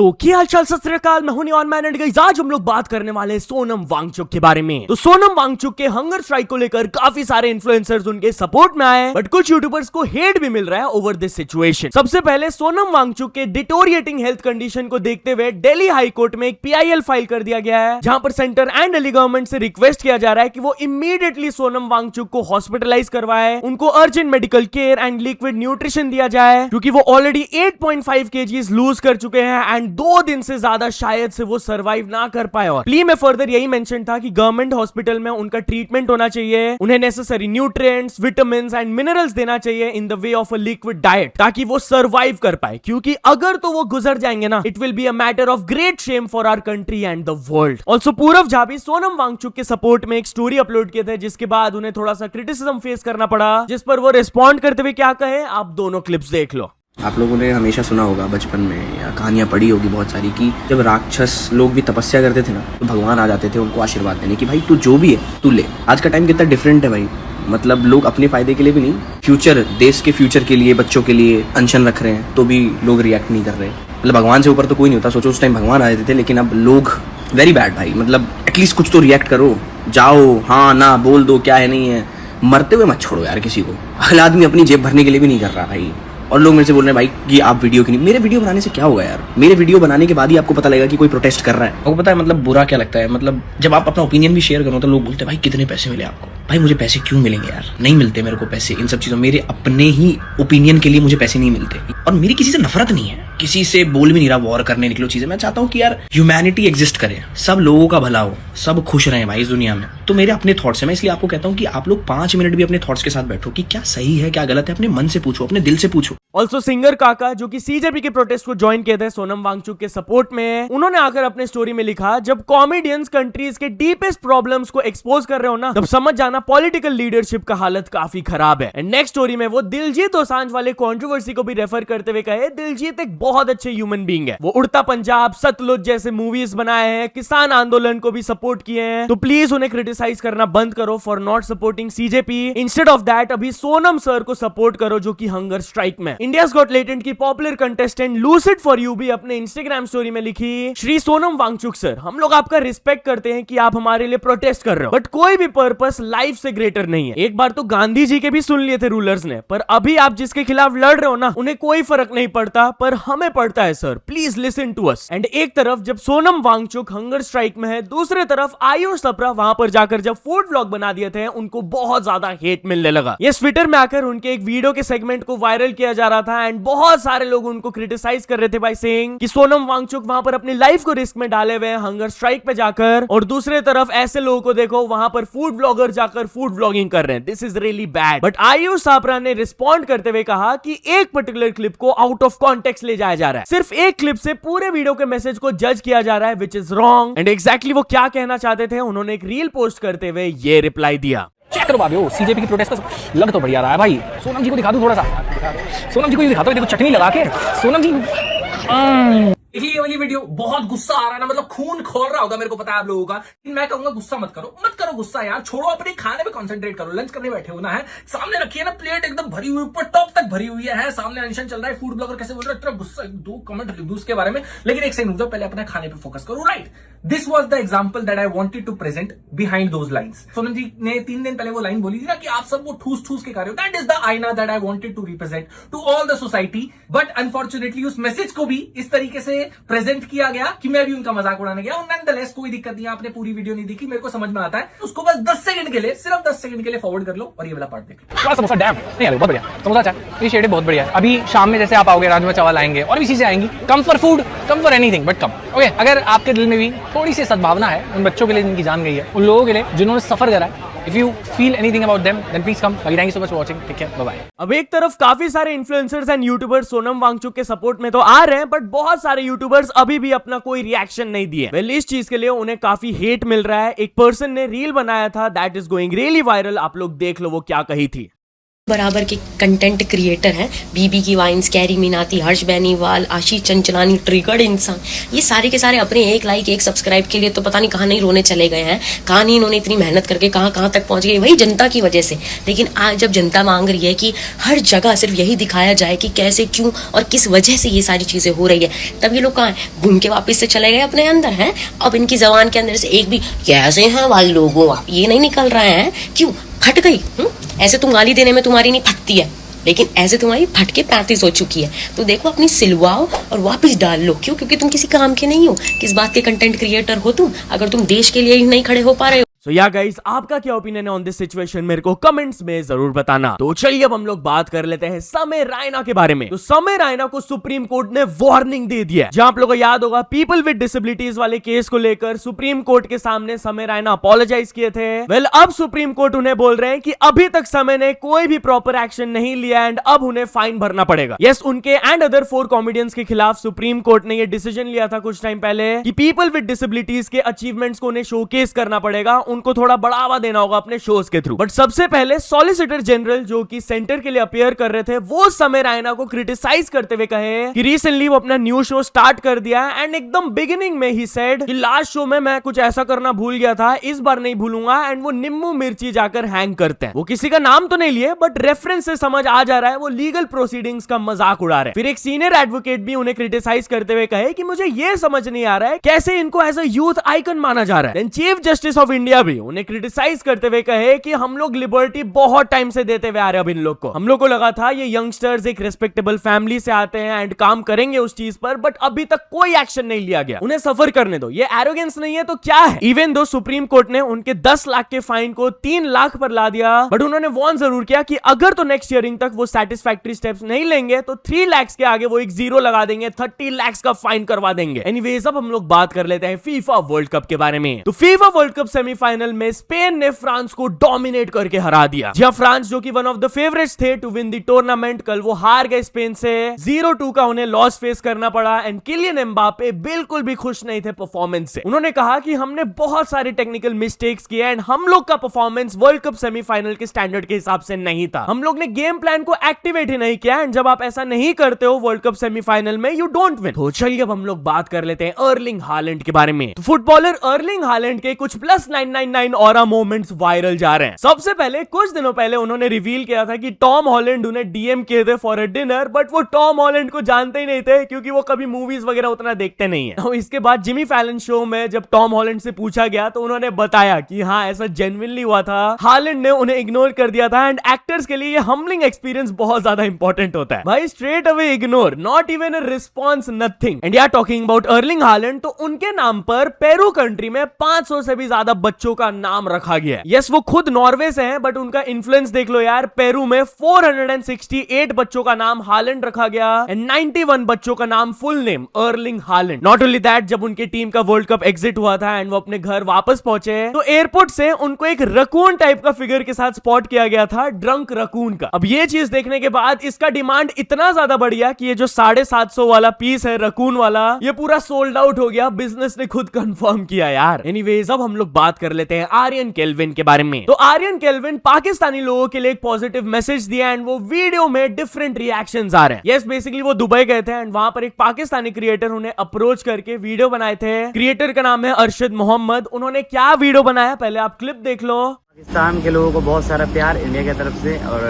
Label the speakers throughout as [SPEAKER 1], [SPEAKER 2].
[SPEAKER 1] तो क्या हालचाल सत श्री अकाल, मैं हूं नियॉन मैन एंड गाइस आज हम लोग बात करने वाले हैं सोनम वांगचुक के बारे में। तो सोनम वांगचुक के हंगर स्ट्राइक को लेकर काफी सारे इन्फ्लुएंसर्स उनके सपोर्ट में आए, बट कुछ यूट्यूबर्स को हेट भी मिल रहा है ओवर दिस सिचुएशन। सबसे पहले सोनम वांगचुक के डिटोरिएटिंग हेल्थ कंडीशन को देखते हुए दिल्ली हाई कोर्ट में एक PIL फाइल कर दिया गया है, जहां पर सेंटर एंड दिल्ली गवर्नमेंट से रिक्वेस्ट किया जा रहा है कि वो इमीडिएटली सोनम वांगचुक को हॉस्पिटलाइज करवाए, उनको urgent medical care and liquid nutrition दिया जाए, क्योंकि वो ऑलरेडी 8.5 kg लूज कर चुके हैं एंड 2 दिन से ज्यादा शायद से वो सरवाइव ना कर पाए। और प्ली में फर्दर यही मेंशन था कि गवर्नमेंट हॉस्पिटल में उनका ट्रीटमेंट होना चाहिए, उन्हें necessary nutrients, vitamins and minerals देना चाहिए in the way of a liquid diet, ताकि वो सरवाइव कर पाए। क्योंकि अगर तो वो गुजर जाएंगे ना, it will be a matter of great shame for our country and the world. Also Purav Jha भी सोनम वांगचुक के सपोर्ट में एक स्टोरी अपलोड किए थे, जिसके बाद उन्हें थोड़ा सा क्रिटिसिज्म फेस करना पड़ा, जिस पर वो रिस्पॉन्ड करते हुए क्या कहे आप दोनों क्लिप्स देख लो।
[SPEAKER 2] आप लोगों ने हमेशा सुना होगा बचपन में या कहानियां पढ़ी होगी बहुत सारी कि जब राक्षस लोग भी तपस्या करते थे ना, तो भगवान आ जाते थे उनको आशीर्वाद देने कि भाई तू जो भी है तू ले। आज का टाइम कितना डिफरेंट है भाई, मतलब लोग अपने फायदे के लिए भी नहीं, फ्यूचर, देश के फ्यूचर के लिए, बच्चों के लिए अनशन रख रहे हैं, तो भी लोग रिएक्ट नहीं कर रहे। मतलब भगवान से ऊपर तो कोई नहीं होता, सोचो उस टाइम भगवान आ जाते थे, लेकिन अब लोग वेरी बैड भाई। मतलब एटलीस्ट कुछ तो रिएक्ट करो, जाओ हाँ ना बोल दो, क्या है नहीं है, मरते हुए मत छोड़ो यार किसी को। अगला आदमी अपनी जेब भरने के लिए भी नहीं कर रहा भाई। और लोग मेरे से बोल रहे हैं भाई कि आप वीडियो की नहीं, मेरे वीडियो बनाने से क्या होगा यार, मेरे वीडियो बनाने के बाद ही आपको पता लगेगा कि कोई प्रोटेस्ट कर रहा है। आपको पता है मतलब बुरा क्या लगता है, मतलब जब आप अपना ओपिनियन भी शेयर करो तो लोग बोलते हैं भाई कितने पैसे मिले आपको। भाई मुझे पैसे क्यों मिलेंगे यार, नहीं मिलते मेरे को पैसे इन सब चीजों, मेरे अपने ही ओपिनियन के लिए मुझे पैसे नहीं मिलते। और मेरी किसी से नफरत नहीं है, किसी से बोल भी नहीं रहा वॉर करने निकलो चीजें। मैं चाहता हूँ कि यार ह्यूमैनिटी एग्जिस्ट करे, सब लोगों का भला हो, सब खुश रहे भाई इस दुनिया में। तो मेरे अपने थॉट्स है, मैं इसलिए आपको कहता हूँ कि आप लोग 5 मिनट भी अपने थॉट्स के साथ बैठो कि क्या सही है क्या गलत है, अपने मन से पूछो, अपने दिल से पूछो।
[SPEAKER 1] ऑल्सो सिंगर काका जो कि CJP के प्रोटेस्ट को ज्वाइन किए थे सोनम वांगचुक के सपोर्ट में, उन्होंने आकर अपने स्टोरी में लिखा, जब कॉमेडियंस कंट्रीज के डीपेस्ट प्रॉब्लम्स को एक्सपोज कर रहे हो ना, तब समझ जाना पॉलिटिकल लीडरशिप का हालत काफी खराब है। एंड नेक्स्ट स्टोरी में वो दिलजीत दोसांझ वाले कंट्रोवर्सी को भी रेफर करते हुए कहे, दिलजीत एक बहुत अच्छे ह्यूमन बीइंग है, वो उड़ता पंजाब, सतलुज जैसे मूवीज बनाए हैं, किसान आंदोलन को भी सपोर्ट किए हैं, तो प्लीज उन्हें क्रिटिसाइज करना बंद करो for not supporting CJP। Instead of that अभी सोनम सर को सपोर्ट करो जो कि हंगर स्ट्राइक में। इंडियाज गॉट लेटेंट की popular contestant lucid for you भी अपने इंस्टाग्राम स्टोरी में लिखी, श्री सोनम वांगचुक सर, हम लोग आपका रिस्पेक्ट करते हैं कि आप हमारे लिए प्रोटेस्ट कर रहे हो, बट कोई भी पर्पस लाइफ से ग्रेटर नहीं है। एक बार तो गांधी जी के भी सुन लिए थे रूलर्स ने, पर अभी आप जिसके खिलाफ लड़ रहे हो ना, उन्हें कोई फर्क नहीं पड़ता, पर हमें पड़ता है sir, please listen to us. And एक तरफ जब सोनम वांगचुक हंगर स्ट्राइक में है, दूसरे तरफ आयुष सप्रा वहां पर जाकर जब फूड व्लॉग बना दिए थे, उनको बहुत ज्यादा हेट मिलने लगा। ये ट्विटर में आकर उनके एक वीडियो के सेगमेंट को वायरल किया जा रहा था एंड बहुत सारे लोग उनको क्रिटिसाइज कर रहे थे बाय सेइंग कि सोनम वांगचुक वहां पर अपनी लाइफ को रिस्क में डाले हुए हैं हंगर स्ट्राइक पे जाकर, और दूसरे तरफ ऐसे लोगों को देखो वहां पर फूड ब्लॉगर जाकर फूड ब्लॉगिंग कर रहे हैं। This is really bad. But Ayush Sapra ने रिस्पॉन्ड करते हुए कहा कि एक पर्टिकुलर क्लिप को आउट ऑफ कॉन्टेक्स्ट ले जाया जा रहा है, सिर्फ एक क्लिप से पूरे वीडियो के मैसेज को जज किया जा रहा है, which is wrong. And exactly वो क्या कहना चाहते थे, उन्होंने एक रील पोस्ट करते हुए ये रिप्लाई दिया।
[SPEAKER 3] चेक करो भाभी, CJP की प्रोटेस्ट का लग तो बढ़िया रहा है भाई। सोनम जी को दिखा दूं थोड़ा सा, सोनम जी को ये दिखाता हूं, देखो चटनी लगा के सोनम जी।
[SPEAKER 4] देखिए ये वाली वीडियो बहुत गुस्सा आ रहा है ना, मतलब खून खोल रहा होगा, मेरे को पता है आप लोगों का। मैं कहूंगा गुस्सा मत करो गुस्सा यार, छोड़ो, अपने खाने पे कंसंट्रेट करो। लंच करने बैठे हो ना, है सामने रखिए ना प्लेट एकदम भरी हुई, ऊपर टॉप तक भरी हुई है, सामने अनशन चल रहा है, फूड ब्लॉगर कैसे बोल रहा है, इतना गुस्सा, 2 कमेंट लिख दूं उसके बारे में, लेकिन एक सेकंड रुक जाओ, पहले अपने खाने पे फोकस करो। Right, this was the example that I wanted to present behind those lines. Sonam ji ने 3 दिन पहले वो लाइन बोली थी ना कि आप सब वो ठूस ठूस के कर रहे हो, दैट इज द आईना that I wanted to represent to all the society. But unfortunately उस मैसेज को भी इस तरीके से प्रेजेंट किया गया कि मैं भी उनका मजाक उड़ाने गया। नॉनदलेस कोई दिक्कत नहीं है, आपने पूरी वीडियो नहीं देखी, मेरे को समझ में आता है, उसको बस 10 सेकंड के लिए, सिर्फ 10 सेकंड के लिए फॉरवर्ड कर लो और ये वाला पार्ट देख लो।
[SPEAKER 3] थोड़ा समोसा डैम नहीं यार, बहुत बढ़िया समोसा चाय, ये शेड बहुत बढ़िया है। अभी शाम में जैसे आप आओगे, राजमा चावल आएंगे और भी चीजें आएंगी। Come for food, come for anything but come. Okay, अगर आपके दिल में भी थोड़ी सी सद्भावना है उन बच्चों के लिए जिनकी जान गई है, उन लोगों के लिए जिन्होंने सफर करा है, if you feel anything about them then please come. Thank you so much for watching. Take care. Bye bye.
[SPEAKER 1] अब एक तरफ काफी सारे influencers and YouTubers Sonam Wangchuk के सपोर्ट में तो आ रहे हैं, बट बहुत सारे यूट्यूबर्स अभी भी अपना कोई रिएक्शन नहीं दिए। वेल इस चीज के लिए उन्हें काफी हेट मिल रहा है। एक पर्सन ने रील बनाया था that is going really viral, आप लोग देख लो वो क्या कही थी।
[SPEAKER 5] बराबर के कंटेंट क्रिएटर हैं। बीबी की वाइन्स, कैरी मीनाती, हर्ष बेनीवाल, आशीष चंचलानी, ट्रिगर्ड इंसान, ये सारे के सारे अपने 1 लाइक 1 सब्सक्राइब के लिए तो पता नहीं कहाँ नहीं रोने चले गए हैं, कहाँ नहीं इन्होंने इतनी मेहनत करके कहाँ तक पहुंच गए, वही जनता की वजह से। लेकिन आज जब जनता मांग रही है कि हर जगह सिर्फ यही दिखाया जाए कि कैसे, क्यों और किस वजह से ये सारी चीजें हो रही है, तब ये लोग कहाँ है, घूम के वापस से चले गए अपने अंदर हैं। अब इनकी जबान के अंदर से एक भी कैसे हैं भाई लोगों आप ये नहीं निकल रहे हैं, क्यों फट गई? ऐसे तुम गाली देने में तुम्हारी नहीं फटती है, लेकिन ऐसे तुम्हारी फट के 35 हो चुकी है। तो देखो अपनी सिलवाओ और वापस डाल लो। क्यों? क्योंकि तुम किसी काम के नहीं हो। किस बात के कंटेंट क्रिएटर हो तुम, अगर तुम देश के लिए ही नहीं खड़े हो पा रहे हो?
[SPEAKER 1] सो या गाइस, आपका क्या ओपिनियन है ऑन दिस सिचुएशन, मेरे को कमेंट्स में जरूर बताना। तो चलिए अब हम लोग बात कर लेते हैं समय रैना के बारे में। तो समय रैना को सुप्रीम कोर्ट ने वार्निंग दे दिया है। जहां आप लोगों को याद होगा, पीपल विद डिसेबिलिटीज वाले केस को लेकर सुप्रीम कोर्ट के सामने समय रैना अपोलोजाइज किए थे। वेल, अब सुप्रीम कोर्ट उन्हें बोल रहे हैं कि अभी तक समय ने कोई भी प्रॉपर एक्शन नहीं लिया एंड अब उन्हें फाइन भरना पड़ेगा। यस, उनके एंड अदर 4 कॉमेडियंस के खिलाफ सुप्रीम कोर्ट ने यह डिसीजन लिया था कुछ टाइम पहले कि पीपल विद डिसेबिलिटीज के अचीवमेंट्स को उन्हें शोकेस करना पड़ेगा, उनको थोड़ा बढ़ावा देना होगा अपने शोज के थ्रू। बट सबसे पहले सॉलिसिटर जनरल जो कि सेंटर के लिए अपीयर कर रहे थे, वो समय रैना को क्रिटिसाइज करते हुए कहे कि रिसेंटली वो अपना न्यू शो स्टार्ट कर दिया एंड एकदम बिगिनिंग में ही सेड कि लास्ट शो में मैं कुछ ऐसा करना भूल गया था, इस बार नहीं भूलूंगा। एंड वो निम्बू मिर्ची जाकर हैंग करते हैं। वो किसी का नाम तो नहीं लिए, बट रेफरेंस से समझ आ जा रहा है वो लीगल प्रोसीडिंग्स का मजाक उड़ा रहे हैं। फिर एक सीनियर एडवोकेट भी उन्हें क्रिटिसाइज करते हुए कहे कि मुझे ये समझ नहीं आ रहा है कैसे इनको एज अ यूथ आइकन माना जा रहा है। चीफ जस्टिस ऑफ इंडिया भी उन्हें क्रिटिसाइज करते हुए कहे कि हम लोग लिबर्टी बहुत टाइम से देते हुए आ रहे हैं। अब इन लोग को, हम लोग को लगा था ये यंगस्टर्स एक रिस्पेक्टेबल फैमिली से आते हैं एंड काम करेंगे उस चीज पर, बट अभी तक कोई एक्शन नहीं लिया गया। उन्हें सफर करने दो, ये एरोगेंस नहीं है तो क्या है? इवन दो सुप्रीम कोर्ट ने उनके 10 लाख के फाइन को 3 लाख पर ला दिया, बट उन्होंने वार्न जरूर किया कि अगर तो नेक्स्ट हियरिंग तक वो सेटिस्फैक्टरी स्टेप्स नहीं लेंगे तो 3 लाख के आगे वो एक 0 लगा देंगे, 30 लाख का फाइन करवा देंगे। एनीवेज, अब हम लोग बात कर लेते हैं फीफा वर्ल्ड कप के बारे में। तो फीफा वर्ल्ड कप सेमीफाइनल में स्पेन ने फ्रांस को डोमिनेट करके हरा दिया। जहां फ्रांस जो कि वन ऑफ द फेवरेट्स थे टू विन द टूर्नामेंट, कल वो हार गए स्पेन से। 0-2 का उन्हें लॉस फेस करना पड़ा एंड किलियन एम्बापे बिल्कुल भी खुश नहीं थे परफॉर्मेंस से। उन्होंने कहा कि हमने बहुत सारे टेक्निकल मिस्टेक्स किए एंड हम लोग का परफॉर्मेंस वर्ल्ड कप सेमीफाइनल के स्टैंडर्ड के हिसाब से नहीं था। हम लोग ने गेम प्लान को एक्टिवेट ही नहीं किया एंड जब आप ऐसा नहीं करते हो वर्ल्ड कप सेमीफाइनल में, यू डोंट विन। तो चलिए अब हम लोग बात कर लेते हैं अर्लिंग हालैंड के बारे में। तो फुटबॉलर अर्लिंग हालैंड के कुछ +999 ऑरा मोमेंट्स वायरल जा रहे हैं। सबसे पहले कुछ दिनों पहले उन्होंने रिवील किया था कि टॉम हॉलैंड उन्हें डीएम किए थे फॉर अ डिनर, बट वो टॉम हॉलैंड को जानते ही नहीं थे क्योंकि वो कभी मूवीज वगैरह उतना देखते नहीं है। तो इसके बाद जिमी फैलन शो में जब टॉम हॉलैंड से पूछा गया तो उन्होंने बताया कि हाँ, ऐसा जेन्युइनली हुआ था। हालैंड ने उन्हें इग्नोर कर दिया था एंड एक्टर्स के लिए ये हम्बलिंग एक्सपीरियंस बहुत ज्यादा इंपॉर्टेंट होता है भाई। Straight away ignore, not even a response, nothing. And यार, टॉकिंग अबाउट अर्लिंग हालैंड, तो उनके नाम पर पेरू कंट्री में 500 से भी ज्यादा बच्चों का नाम रखा गया है। यस, वो खुद नॉर्वे से हैं, बट उनका इन्फ्लुएंस देख लो यार। पेरू में 468 बच्चों का नाम हालैंड रखा गया एंड 91 बच्चों का नाम full name Erling Haaland. Not only that, जब उनकी टीम का वर्ल्ड कप एग्जिट हुआ था एंड वो अपने घर वापस पहुंचे तो एयरपोर्ट से उनको एक रकून टाइप का फिगर के साथ स्पॉट किया गया था, ड्रंक रकून का। अब ये चीज देखने के बाद इसका डिमांड इतना ज्यादा बढ़ गया कि ये जो 750 वाला पीस है रकून वाला, ये पूरा सोल्ड आउट हो गया। बिजनेस ने खुद कंफर्म किया यार। एनीवेज, अब हम लोग बात कर लेते हैं आर्यन केल्विन के बारे में। तो आर्यन केल्विन पाकिस्तानी लोगों के लिए एक पॉजिटिव मैसेज दिया एंड वो वीडियो में डिफरेंट रिएक्शंस आ रहे हैं। यस, बेसिकली वो दुबई गए थे एंड वहां पर एक पाकिस्तानी क्रिएटर उन्हें अप्रोच करके वीडियो बनाए थे। क्रिएटर का नाम है अरशद मोहम्मद। उन्होंने क्या वीडियो बनाया, पहले आप क्लिप देख लो।
[SPEAKER 6] पाकिस्तान के लोगों को बहुत सारा प्यार इंडिया की तरफ से, और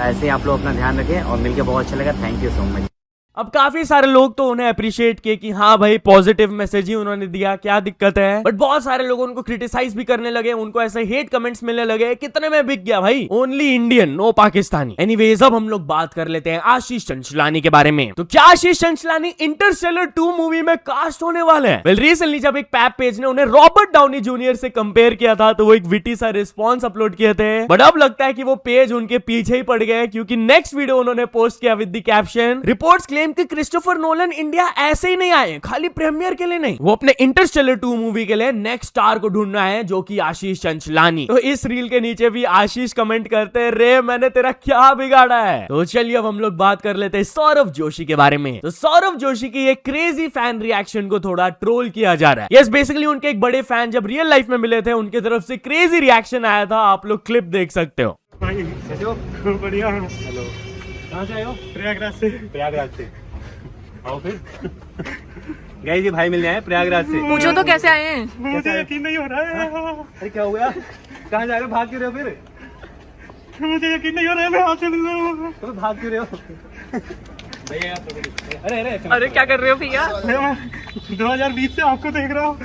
[SPEAKER 6] ऐसे ही आप लोग अपना ध्यान रखें और मिलकर बहुत अच्छा लगा। Thank you so much.
[SPEAKER 1] अब काफी सारे लोग तो उन्हें अप्रिशिएट किए कि हाँ भाई, पॉजिटिव मैसेज ही उन्होंने दिया, क्या दिक्कत है। बट बहुत सारे लोग उनको क्रिटिसाइज भी करने लगे, उनको ऐसे हेट कमेंट्स मिलने लगे। कितने में बिक गया भाई, only Indian, no Pakistani. Anyways, अब हम लोग बात कर लेते हैं आशीष चंचलानी के बारे में। तो क्या आशीष चंचलानी इंटरस्टेलर 2 मूवी में कास्ट होने वाले हैं? वेल, रिसेंटली जब एक पैप पेज ने उन्हें रॉबर्ट डाउनी जूनियर से कंपेयर किया था तो वो एक विटी सा रिस्पॉन्स अपलोड किए थे। बट अब लगता है कि वो पेज उनके पीछे ही पड़ गए, क्योंकि नेक्स्ट वीडियो उन्होंने पोस्ट किया with the caption, reports claim कि क्रिस्टोफर नोलन इंडिया ऐसे ही नहीं आए, खाली प्रीमियर के लिए नहीं, वो अपने इंटरस्टेलर 2 मूवी के लिए नेक्स्ट स्टार को ढूंढना है, जो कि आशीष चंचलानी। तो इस रील के नीचे भी आशीष कमेंट करते हैं, रे मैंने तेरा क्या बिगाड़ा है। तो चलिए अब हम लोग बात कर लेते हैं सौरव जोशी के बारे में। तो सौरव जोशी की एक क्रेजी फैन रिएक्शन को थोड़ा ट्रोल किया जा रहा है। यस, बेसिकली उनके एक बड़े फैन जब रियल लाइफ में मिले थे, उनकी तरफ से क्रेजी रिएक्शन आया था। आप लोग क्लिप देख सकते हो।
[SPEAKER 7] भाई कैसे हो? बढ़िया। हेलो, कहाँ से आए हो? प्रयागराज से। प्रयागराज से आओ फिर। गए जी भाई मिलने आए प्रयागराज से।
[SPEAKER 8] पूछो तो कैसे आए हैं?
[SPEAKER 7] मुझे यकीन नहीं हो रहा है। अरे क्या हो गया? कहाँ जा रहे हो? भाग क्यों रहे हो फिर? मुझे यकीन नहीं हो रहा है, मैं आपसे मिल रहा हूँ। तुम भाग क्यों रहे हो?
[SPEAKER 8] अरे क्या कर रहे हो भैया?
[SPEAKER 7] मैं 2020 से आपको देख रहा हूँ,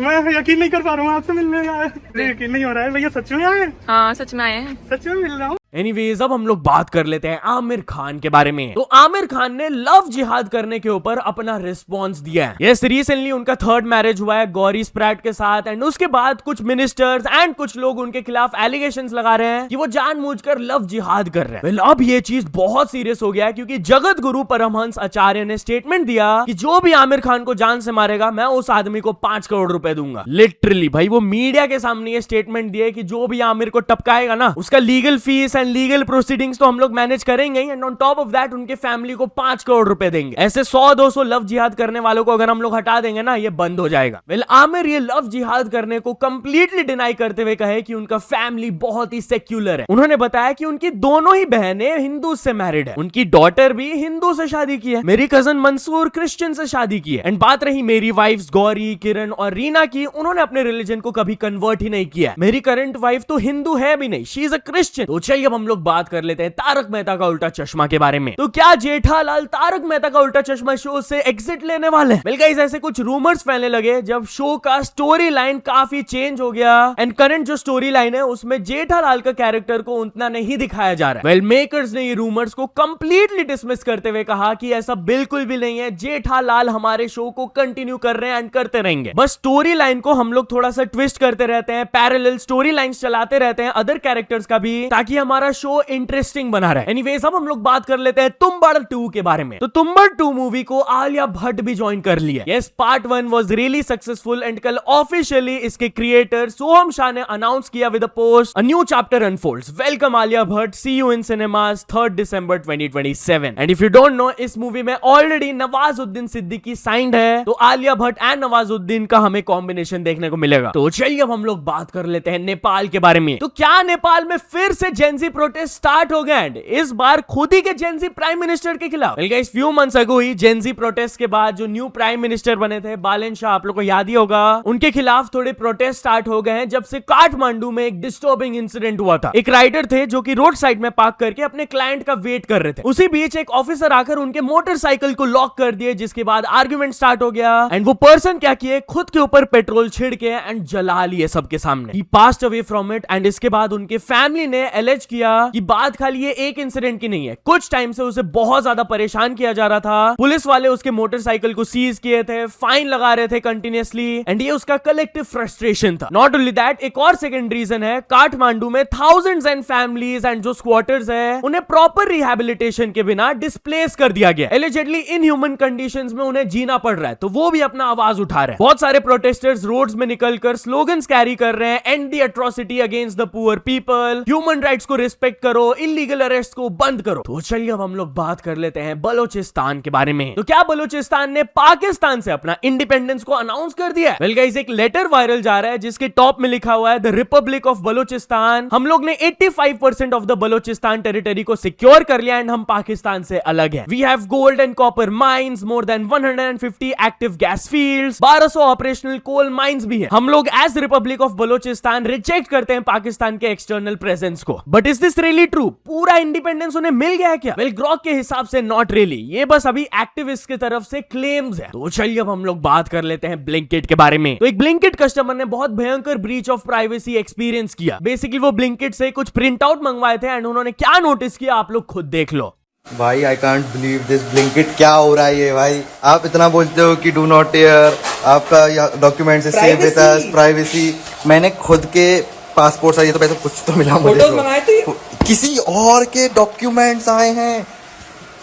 [SPEAKER 7] मैं यकीन नहीं कर पा रहा हूँ, आपसे मिलने आया। मुझे यकीन नहीं हो रहा है भैया, सच में आए?
[SPEAKER 8] हाँ सच में आए हैं।
[SPEAKER 7] सच में मिल रहा हूँ।
[SPEAKER 1] एनीवेज, अब हम लोग बात कर लेते हैं आमिर खान के बारे में। तो आमिर खान ने लव जिहाद करने के ऊपर अपना रिस्पॉन्स दिया है। यस, रिसेंटली उनका 3rd मैरिज हुआ है गौरी स्प्रैट के साथ, एंड उसके बाद कुछ मिनिस्टर्स एंड कुछ लोग उनके खिलाफ एलिगेशंस लगा रहे हैं कि वो जानबूझकर लव जिहाद कर रहे हैं। वेल, अब ये चीज बहुत सीरियस हो गया है, क्योंकि जगत गुरु परमहंस आचार्य ने स्टेटमेंट दिया कि जो भी आमिर खान को जान से मारेगा, मैं उस आदमी को 5 करोड़ रुपए दूंगा। लिटरली भाई, वो मीडिया के सामने ये स्टेटमेंट दिए कि जो भी आमिर को टपकाएगा ना, उसका legal fees and legal proceedings तो हम लोग मैनेज करेंगे, and on top of that उनके फैमिली को 5 करोड़ रुपए देंगे। ऐसे 100-200 लव जिहाद करने वालों को अगर हम लोग हटा देंगे ना, ये बंद हो जाएगा। वेल, आमिर ये लव जिहाद करने को कंप्लीटली डिनाई करते हुए कहे कि उनका फैमिली बहुत ही सेक्युलर है। उन्होंने बताया कि उनकी दोनों ही बहनें हिंदू से मैरिड है, उनकी डॉटर भी हिंदू से शादी की है, मेरी कजन मंसूर क्रिश्चियन से शादी की है। एंड बात रही मेरी वाइफ्स गौरी, किरण और रीना की, उन्होंने अपने रिलीजन को कभी कन्वर्ट ही नहीं किया। मेरी करंट वाइफ तो हिंदू है भी नहीं, शी इज अ क्रिश्चियन। तो चलिए अब हम लोग बात कर लेते हैं तारक मेहता का उल्टा चश्मा के बारे में। तो क्या जेठालाल तारक मेहता का उल्टा चश्मा शो से एग्जिट लेने वाले हैं? वेल गाइस, ऐसे कुछ रूमर्स फैलने लगे जब शो का स्टोरी लाइन काफी चेंज हो गया, एंड करंट जो स्टोरी लाइन है उसमें जेठालाल का कैरेक्टर को उतना नहीं दिखाया जा रहा है। वेल, मेकर्स ने ये रूमर्स को कंप्लीटली डिसमिस करते हुए कहा कि ऐसा बिल्कुल भी नहीं है, जेठालाल हमारे शो को कंटिन्यू कर रहे हैं एंड करते रहेंगे। बस स्टोरी लाइन को हम लोग थोड़ा सा ट्विस्ट करते रहते हैं, पैरेलल स्टोरी लाइंस चलाते रहते हैं अदर कैरेक्टर्स का भी, ताकि हमारा शो इंटरेस्टिंग बना रहे। एनीवेज, अब हम लोग बात कर लेते हैं तुम्बाड़ 2 के बारे में। तो तुम्बाड़ 2 मूवी को आलिया भट्ट भी ज्वाइन कर लिया। Yes, part 1 was really successful, and कल ऑफिशियली इसके क्रिएटर सोहम शाह ने अनाउंस किया with a post, a new chapter unfolds, welcome Alia Bhatt, see you in cinemas 3rd December 2027। And if you don't know, इस मूवी में ऑलरेडी नवाजुद्दीन सिद्दीकी साइंड है, तो Alia Bhatt and Nawazuddin का हमें कॉम्बिनेशन देखने को मिलेगा। तो चलिए अब हम लोग बात कर लेते हैं नेपाल के बारे में। तो क्या नेपाल में फिर से जेनजी प्रोटेस्ट स्टार्ट हो गए, इस बार खुद ही के जेनजी प्राइम मिनिस्टर के खिलाफ? Well guys, few months ago ही जेनजी प्रोटेस्ट के बाद जो न्यू प्राइम मिनिस्टर बने थे बालन शाह, आप लोग को याद ही होगा, उनके खिलाफ थोड़े प्रोटेस्ट स्टार्ट हो गए हैं जब से काठमांडू में एक डिस्टर्बिंग इंसिडेंट हुआ था। एक राइडर थे जो कि रोड साइड में पार्क करके अपने क्लाइंट का वेट कर रहे थे, उसी बीच एक ऑफिसर आकर उनके मोटरसाइकिल को लॉक कर दिए, जिसके बाद आर्ग्यूमेंट स्टार्ट हो गया, एंड वो पर्सन क्या किए, खुद के ऊपर पेट्रोल छिड़के एंड जला लिए सबके सामने। He passed away from it, and इसके बाद उनके फैमिली ने एलेज किया कि बात खाली ये एक इंसिडेंट की नहीं है, कुछ टाइम से उसे बहुत ज्यादा परेशान किया जा रहा था। पुलिस वाले उसके मोटरसाइकिल को सीज किए थे, फाइन लगा रहे थे कंटिन्यूअसली, एंड ये उसका कलेक्टिव फ्रस्ट्रेशन था। नॉट ओनली दैट, एक और सेकंड रीजन है, काठमांडू में थाउजेंड्स एंड फैमिलीज एंड जो स्क्वाटर्स है उन्हें प्रॉपर रिहैबिलिटेशन के बिना डिस्प्लेस कर दिया गया। एलिजिडली इनह्यूमन कंडीशंस में उन्हें जीना पड़ रहा है, तो वो भी अपना आवाज उठा रहे हैं। बहुत सारे प्रोटेस्टर्स रोड्स में निकलकर स्लोगन्स कैरी कर रहे हैं, and the atrocity against the poor people, human rights को रिस्पेक्ट करो, इलीगल अरेस्ट को बंद करो। तो चलिए अब हम लोग बात कर लेते हैं बलोचिस्तान के बारे में। तो क्या बलोचिस्तान ने पाकिस्तान से अपना इंडिपेंडेंस को अनाउंस कर दिया? वेल गाइस, एक लेटर वायरल जा रहा है जिसके टॉप में लिखा हुआ है द रिपब्लिक ऑफ बलोचिस्तान। हम लोग ने 85% ऑफ द बलोचिस्तान टेरिटरी को सिक्योर कर लिया, एंड हम पाकिस्तान से अलग हैं। We have gold and copper mines, more than 150 active gas fields, 1200 operational coal mines भी हैं। हम लोग as republic of Balochistan reject करते हैं पाकिस्तान के एक्सटर्नल प्रेजेंस को। But is this really true? पूरा इंडिपेंडेंस उन्हें मिल गया है क्या? वेल, ग्रॉक के हिसाब से नॉट रियली, ये बस अभी एक्टिविस्ट की तरफ से क्लेम्स है। तो चलिए अब हम लोग बात कर लेते हैं ब्लिंकिट के बारे में। तो एक ब्लिंकिट कस्टमर ने बहुत भयंकर ब्रीच ऑफ प्राइवेसी एक्सपीरियंस किया। बेसिकली वो ब्लिंकिट से कुछ प्रिंट आउट मंगवाए थे, एंड उन्होंने क्या नोटिस किया आप लोग खुद देख लो।
[SPEAKER 9] भाई I can't believe this, Blinkit क्या हो रहा है ये भाई? आप इतना बोलते हो कि डू नॉट टेयर, आपका डॉक्यूमेंट से सेव विद अस, प्राइवेसी। मैंने खुद के पासपोर्ट साइज, तो पैसा कुछ तो मिला मुझे, फोटोज मंगाए थे, किसी और के डॉक्यूमेंट्स आए हैं।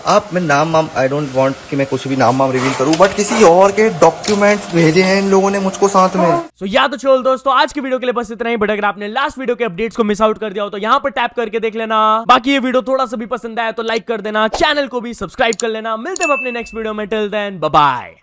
[SPEAKER 9] आप मैं नाम आई डोंट वांट कि मैं कुछ भी नाम रिवील करूं, बट किसी और के डॉक्यूमेंट्स भेजे हैं इन लोगों ने मुझको साथ में।
[SPEAKER 1] सो या तो चलो दोस्तों, आज की वीडियो के लिए बस इतना ही। बट अगर आपने लास्ट वीडियो के अपडेट्स को मिस आउट कर दिया हो तो यहाँ पर टैप करके देख लेना। बाकी ये वीडियो थोड़ा सा भी पसंद आया तो लाइक कर देना, चैनल को भी सब्सक्राइब कर लेना। मिलते हैं अपने नेक्स्ट वीडियो में, टिल देन बाय बाय।